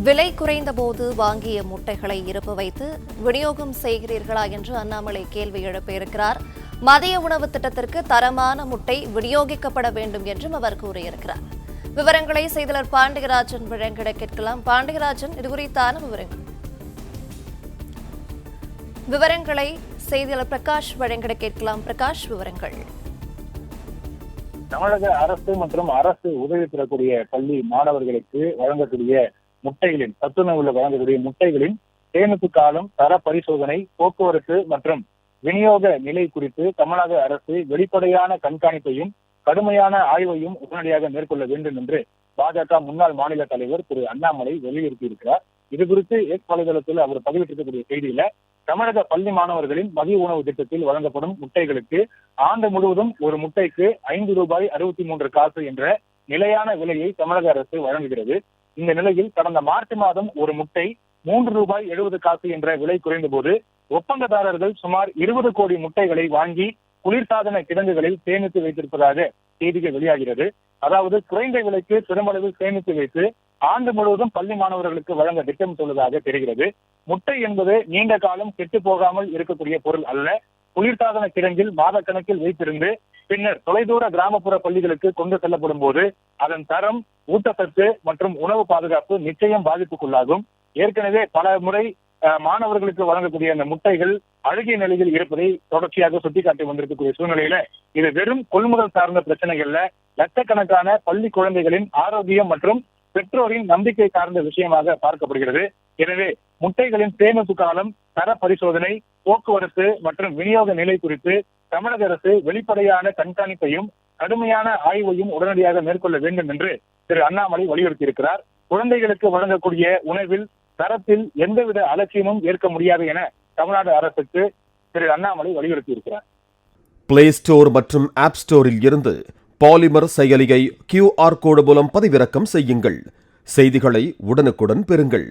விலை குறைந்தபோது வாங்கிய முட்டைகளை இருப்பு வைத்து விநியோகம் செய்கிறீர்களா என்று அண்ணாமலை கேள்வி எழுப்பியிருக்கிறார். மதிய உணவு திட்டத்திற்கு தரமான முட்டை விநியோகிக்கப்பட வேண்டும் என்றும் அவர் கூறியிருக்கிறார். விவரங்களை செய்தியாளர் பாண்டியராஜன் வழங்கிட கேட்கலாம். பாண்டியராஜன், இதுகுறித்தான விவரங்களை செய்தியாளர் பிரகாஷ் வழங்கிட கேட்கலாம். பிரகாஷ், விவரங்கள். தமிழக அரசு மற்றும் அரசு உதவி பெறக்கூடிய பள்ளி மாணவர்களுக்கு வழங்கக்கூடிய முட்டைகளின் சத்துணவுல வழங்கக்கூடிய முட்டைகளின் சேமிப்பு காலம், தர பரிசோதனை, போக்குவரத்து மற்றும் விநியோக நிலை குறித்து தமிழக அரசு வெளிப்படையான கண்காணிப்பையும் கடுமையான ஆய்வையும் உடனடியாக மேற்கொள்ள வேண்டும் என்று பாஜக முன்னாள் மாநில தலைவர் திரு அண்ணாமலை வலியுறுத்தியிருக்கிறார். இது குறித்து எக்ஸ் வலைதளத்தில் அவர் பதிவிட்டிருக்கக்கூடிய செய்தியில தமிழக பள்ளி மாணவர்களின் மதிய உணவு திட்டத்தில் வழங்கப்படும் முட்டைகளுக்கு ஆண்டு முழுவதும் ஒரு முட்டைக்கு ₹5.63 என்ற நிலையான விலையை தமிழக அரசு வழங்குகிறது. இந்த நிலையில் கடந்த மார்ச் மாதம் ஒரு முட்டை ₹3.70 என்ற விலை குறைந்த போது ஒப்பந்ததாரர்கள் சுமார் 20 கோடி முட்டைகளை வாங்கி குளிர்சாதன கிடங்குகளில் சேமித்து வைத்திருப்பதாக செய்திகள் வெளியாகிறது. அதாவது குறைந்த விலைக்கு பெருமளவில் சேமித்து வைத்து ஆண்டு முழுவதும் பள்ளி மாணவர்களுக்கு வழங்க திட்டமிட்டுள்ளதாக தெரிகிறது. முட்டை என்பது நீண்ட காலம் கெட்டு போகாமல் இருக்கக்கூடிய பொருள் அல்ல. குளிர்சாதன கிடங்கில் மாதக்கணக்கில் வைத்திருந்து பின்னர் தொலைதூர கிராமப்புற பள்ளிகளுக்கு கொண்டு செல்லப்படும் போது அதன் தரம், ஊட்டச்சத்து மற்றும் உணவு பாதுகாப்பு நிச்சயம் பாதிப்புக்குள்ளாகும். ஏற்கனவே பல முறை மாணவர்களுக்கு வழங்கக்கூடிய அந்த முட்டைகள் அழுகிய நிலையில் இருப்பதை தொடர்ச்சியாக சுட்டிக்காட்டி வந்திருக்கக்கூடிய சூழ்நிலையில இது வெறும் கொள்முதல் சார்ந்த பிரச்சனைகள்ல லட்சக்கணக்கான பள்ளி குழந்தைகளின் ஆரோக்கியம் மற்றும் பெற்றோரின் நம்பிக்கை சார்ந்த விஷயமாக பார்க்கப்படுகிறது. எனவே முட்டைகளின் சேமிப்பு காலம், தர பரிசோதனை, போக்குவரத்து மற்றும் விநியோக நிலை குறித்து தமிழக அரசு வெளிப்படையான கண்காணிப்பையும் கடுமையான ஆய்வையும் உடனடியாக மேற்கொள்ள வேண்டும் என்று திரு அண்ணாமலை வலியுறுத்தியிருக்கிறார். குழந்தைகளுக்கு வழங்கக்கூடிய உணவில் தரத்தில் எந்தவித அலட்சியமும் ஏற்க முடியாது என தமிழ்நாடு அரசுக்கு திரு அண்ணாமலை வலியுறுத்தியிருக்கிறார். பிளே ஸ்டோர் மற்றும் ஆப் ஸ்டோரில் இருந்து பாலிமர் செயலியை QR கோடு மூலம் பதிவிறக்கம் செய்யுங்கள். செய்திகளை உடனுக்குடன் பெறுங்கள்.